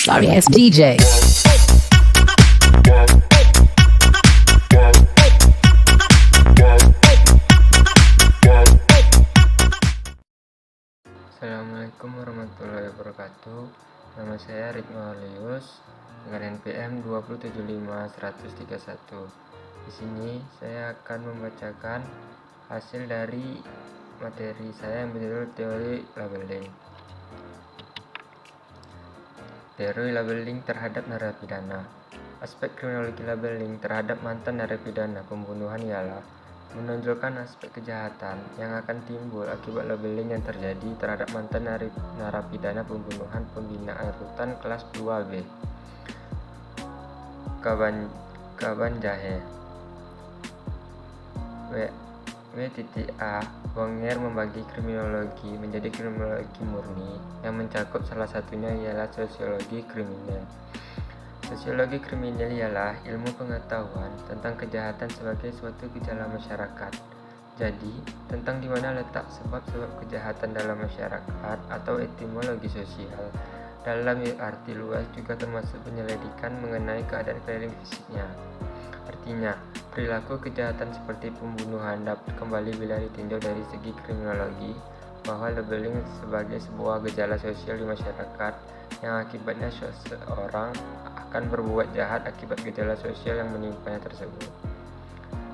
Sorry ass DJ. Assalamualaikum warahmatullahi wabarakatuh. Nama saya Ridno Alius dengan NPM 2075131. Di sini saya akan membacakan hasil dari materi saya yang berjudul teori labeling. Teori labeling terhadap narapidana. Aspek kriminologi labeling terhadap mantan narapidana pembunuhan ialah menonjolkan aspek kejahatan yang akan timbul akibat labeling yang terjadi terhadap mantan narapidana pembunuhan pembinaan rutan kelas 2B Kaban Jahe. W.A. Wonger membagi kriminologi menjadi kriminologi murni yang mencakup salah satunya ialah sosiologi kriminal. Sosiologi kriminal ialah ilmu pengetahuan tentang kejahatan sebagai suatu gejala masyarakat. Jadi, tentang di mana letak sebab-sebab kejahatan dalam masyarakat atau etimologi sosial. Dalam arti luas juga termasuk penyelidikan mengenai keadaan keliling fisiknya. Artinya, perilaku kejahatan seperti pembunuhan dapat kembali bila ditinjau dari segi kriminologi, bahwa labeling sebagai sebuah gejala sosial di masyarakat yang akibatnya seseorang akan berbuat jahat akibat gejala sosial yang menimpanya tersebut.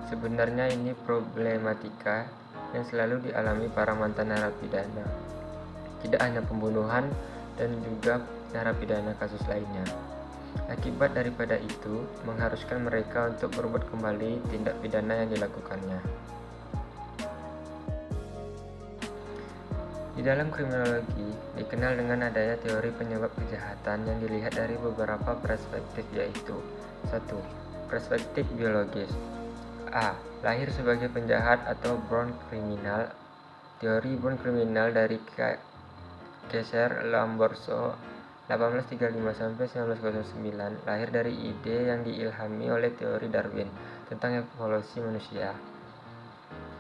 Sebenarnya ini problematika yang selalu dialami para mantan narapidana, tidak hanya pembunuhan dan juga narapidana kasus lainnya. Akibat daripada itu, mengharuskan mereka untuk berbuat kembali tindak pidana yang dilakukannya. Di dalam kriminologi, dikenal dengan adanya teori penyebab kejahatan yang dilihat dari beberapa perspektif, yaitu 1. Perspektif biologis. A. Lahir sebagai penjahat atau born criminal. Teori born criminal dari Kaiser Lamberto 1835-1909 lahir dari ide yang diilhami oleh teori Darwin tentang evolusi manusia.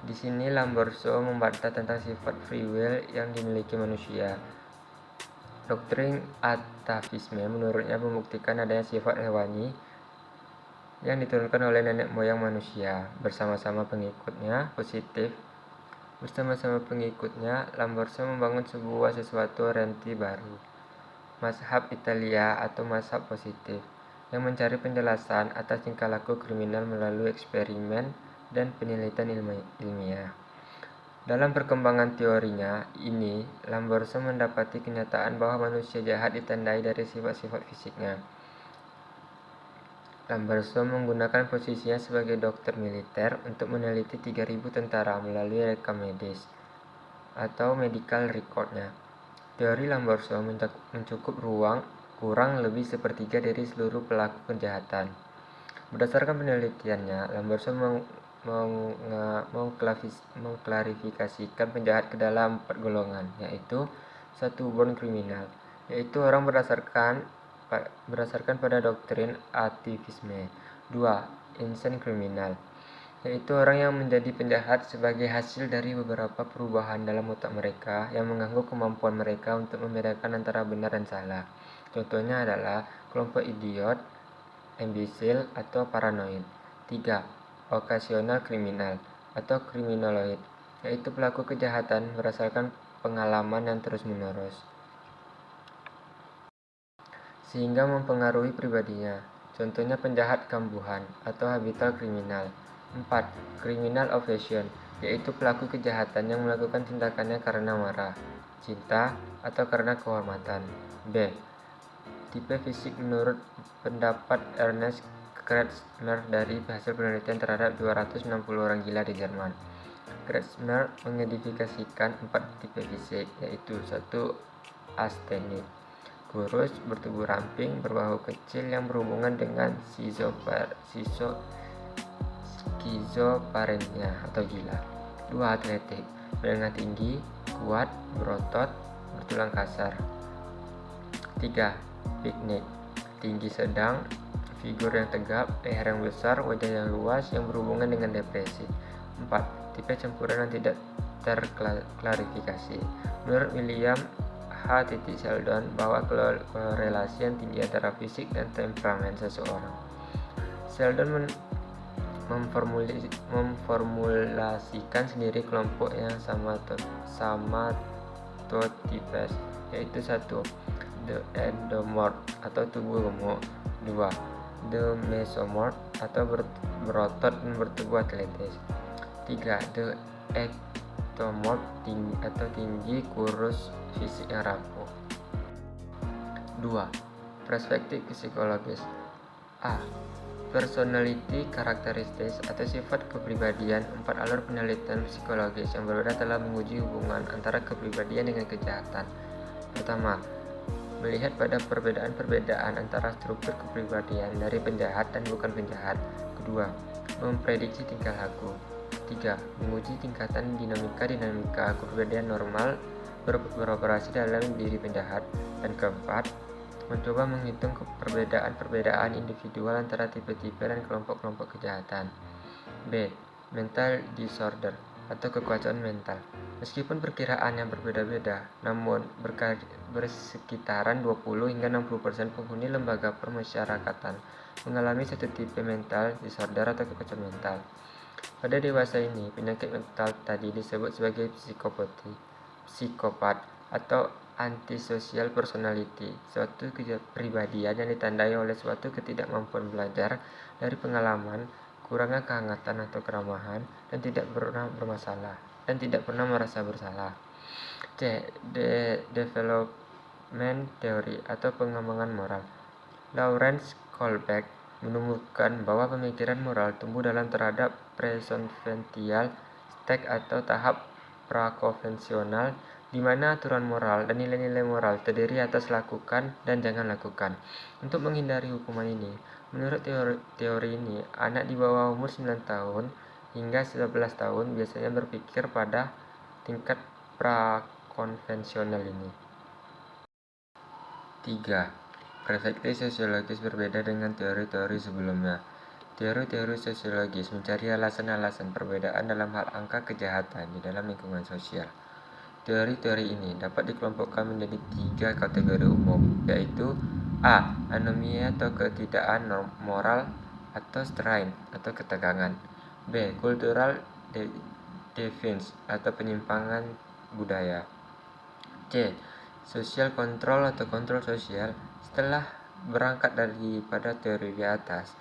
Di sini Lamberto membantah tentang sifat free will yang dimiliki manusia. Doktrin atavisme menurutnya membuktikan adanya sifat hewani yang diturunkan oleh nenek moyang manusia bersama-sama pengikutnya. Bersama-sama pengikutnya, Lamberto membangun sebuah sesuatu orientasi baru, mazhab Italia atau mazhab positif, yang mencari penjelasan atas tingkah laku kriminal melalui eksperimen dan penelitian ilmiah. Dalam perkembangan teorinya ini, Lamberto mendapati kenyataan bahwa manusia jahat ditandai dari sifat-sifat fisiknya. Lamberto menggunakan posisinya sebagai dokter militer untuk meneliti 3.000 tentara melalui rekam medis atau medical recordnya. Teori Lamberto mencakup ruang kurang lebih sepertiga dari seluruh pelaku kejahatan. Berdasarkan penelitiannya, Lamberto mengklarifikasikan penjahat ke dalam 4 golongan, yaitu 1. Born criminal, yaitu orang berdasarkan pada doktrin atavisme. 2. Insane criminal, yaitu orang yang menjadi penjahat sebagai hasil dari beberapa perubahan dalam otak mereka yang mengganggu kemampuan mereka untuk membedakan antara benar dan salah. Contohnya adalah kelompok idiot, imbecile, atau paranoid. 3. Occasional criminal atau kriminoloid, yaitu pelaku kejahatan berdasarkan pengalaman yang terus-menerus sehingga mempengaruhi pribadinya. Contohnya penjahat kambuhan atau habitual kriminal. 4. Criminal obsession, yaitu pelaku kejahatan yang melakukan tindakannya karena marah, cinta, atau karena kehormatan. B. Tipe fisik menurut pendapat Ernest Kretschmer dari hasil penelitian terhadap 260 orang gila di Jerman. Kretschmer mengidentifikasikan 4 tipe fisik, yaitu 1. Asteni, kurus, bertubuh ramping, berbahu kecil yang berhubungan dengan skizofrenia atau gila. 2. Atletik, menengah tinggi, kuat, berotot, bertulang kasar. 3. Piknik, tinggi sedang, figur yang tegap, leher yang besar, wajah yang luas, yang berhubungan dengan depresi. 4. Tipe campuran yang tidak terklarifikasi. Menurut William H. Sheldon bahwa korelasi yang tinggi antara fisik dan temperamen seseorang. Sheldon memformulasikan sendiri kelompok yang samatotipes, yaitu 1. The endomorph atau tubuh gemuk. 2. The mesomorph atau berotot dan bertubuh atletis. 3. The ectomorph atau tinggi, kurus, fisik yang rapuh. 2. Perspektif psikologis. A. Personality characteristics atau sifat kepribadian. 4 alur penelitian psikologis yang berbeda telah menguji hubungan antara kepribadian dengan kejahatan. Pertama, melihat pada perbedaan antara struktur kepribadian dari penjahat dan bukan penjahat. Kedua, memprediksi tingkah laku. Ketiga, menguji tingkatan dinamika kepribadian normal beroperasi dalam diri penjahat. Dan keempat, mencoba menghitung perbedaan individual antara tipe-tipe dan kelompok-kelompok kejahatan. B. Mental disorder atau kekacauan mental. Meskipun perkiraan yang berbeda-beda, namun bersekitaran 20 hingga 60% penghuni lembaga permasyarakatan mengalami satu tipe mental disorder atau kekacauan mental. Pada dewasa ini, penyakit mental tadi disebut sebagai psikopat atau antisocial personality, suatu kepribadian yang ditandai oleh suatu ketidakmampuan belajar dari pengalaman, kurangnya kehangatan atau keramahan, dan tidak pernah merasa bersalah. C. Development theory atau pengembangan moral. Lawrence Kohlberg menemukan bahwa pemikiran moral tumbuh dalam terhadap presonvential stage atau tahap prakonvensional, di mana aturan moral dan nilai-nilai moral terdiri atas lakukan dan jangan lakukan. Untuk menghindari hukuman ini, menurut teori ini, anak di bawah umur 9 tahun hingga 11 tahun biasanya berpikir pada tingkat prakonvensional ini. 3. Perspektif sosiologis berbeda dengan teori-teori sebelumnya. Teori-teori sosiologis mencari alasan-alasan perbedaan dalam hal angka kejahatan di dalam lingkungan sosial. Teori-teori ini dapat dikelompokkan menjadi 3 kategori umum, yaitu A. Anomia atau ketidakan moral atau strain atau ketegangan. B. Cultural deviance atau penyimpangan budaya. C. Social control atau kontrol sosial. Setelah berangkat daripada teori di atas,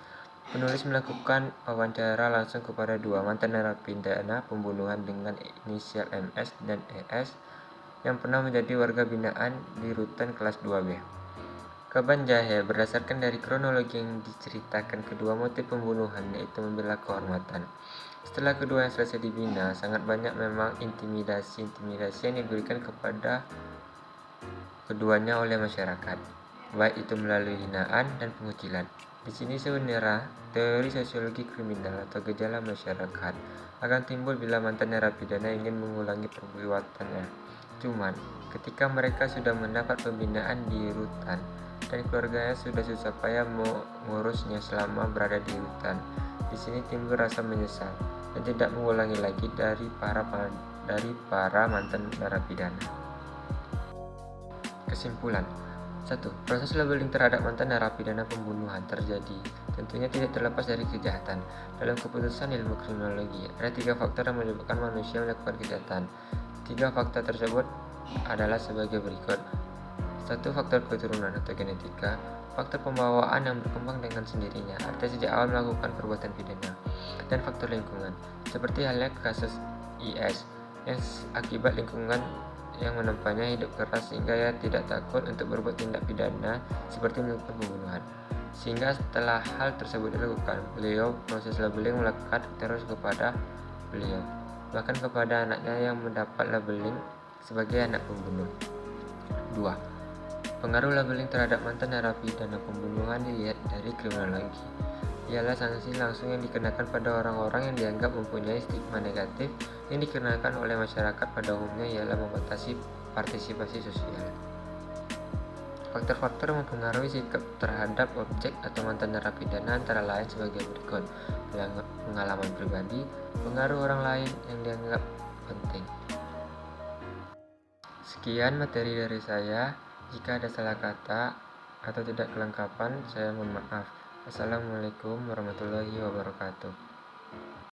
penulis melakukan wawancara langsung kepada 2 mantan narapidana pembunuhan dengan inisial MS dan ES yang pernah menjadi warga binaan di rutan kelas 2B. Kaban Jahe berdasarkan dari kronologi yang diceritakan kedua motif pembunuhan, yaitu membela kehormatan. Setelah kedua yang selesai dibina, sangat banyak memang intimidasi yang diberikan kepada keduanya oleh masyarakat, baik itu melalui hinaan dan pengucilan. Di sini sebenarnya teori sosiologi kriminal atau gejala masyarakat akan timbul bila mantan narapidana ingin mengulangi perbuatannya. Cuman, ketika mereka sudah mendapat pembinaan di rutan dan keluarganya sudah susah payah mengurusnya selama berada di rutan, di sini timbul rasa menyesal dan tidak mengulangi lagi dari para mantan narapidana. Kesimpulan. 1. Proses labeling terhadap mantan narapidana pembunuhan terjadi tentunya tidak terlepas dari kejahatan. Dalam keputusan ilmu kriminologi, ada 3 faktor yang menyebabkan manusia melakukan kejahatan. 3 faktor tersebut adalah sebagai berikut. 1. Faktor keturunan atau genetika. Faktor pembawaan yang berkembang dengan sendirinya, artinya sejak awal melakukan perbuatan pidana. Dan faktor lingkungan, seperti halnya kasus IS yang akibat lingkungan yang menempatnya hidup keras sehingga ia tidak takut untuk berbuat tindak pidana seperti melakukan pembunuhan. Sehingga setelah hal tersebut dilakukan, proses labeling melekat terus kepada beliau, bahkan kepada anaknya yang mendapat labeling sebagai anak pembunuh. 2. Pengaruh labeling terhadap mantan narapidana pembunuhan dilihat dari kriminologi. Ialah sanksi langsung yang dikenakan pada orang-orang yang dianggap mempunyai stigma negatif yang dikenakan oleh masyarakat pada umumnya ialah membatasi partisipasi sosial. Faktor-faktor yang mempengaruhi sikap terhadap objek atau mantan narapidana antara lain sebagai berikut: pengalaman pribadi, pengaruh orang lain yang dianggap penting. Sekian materi dari saya. Jika ada salah kata atau tidak kelengkapan, saya mohon maaf. Assalamualaikum warahmatullahi wabarakatuh.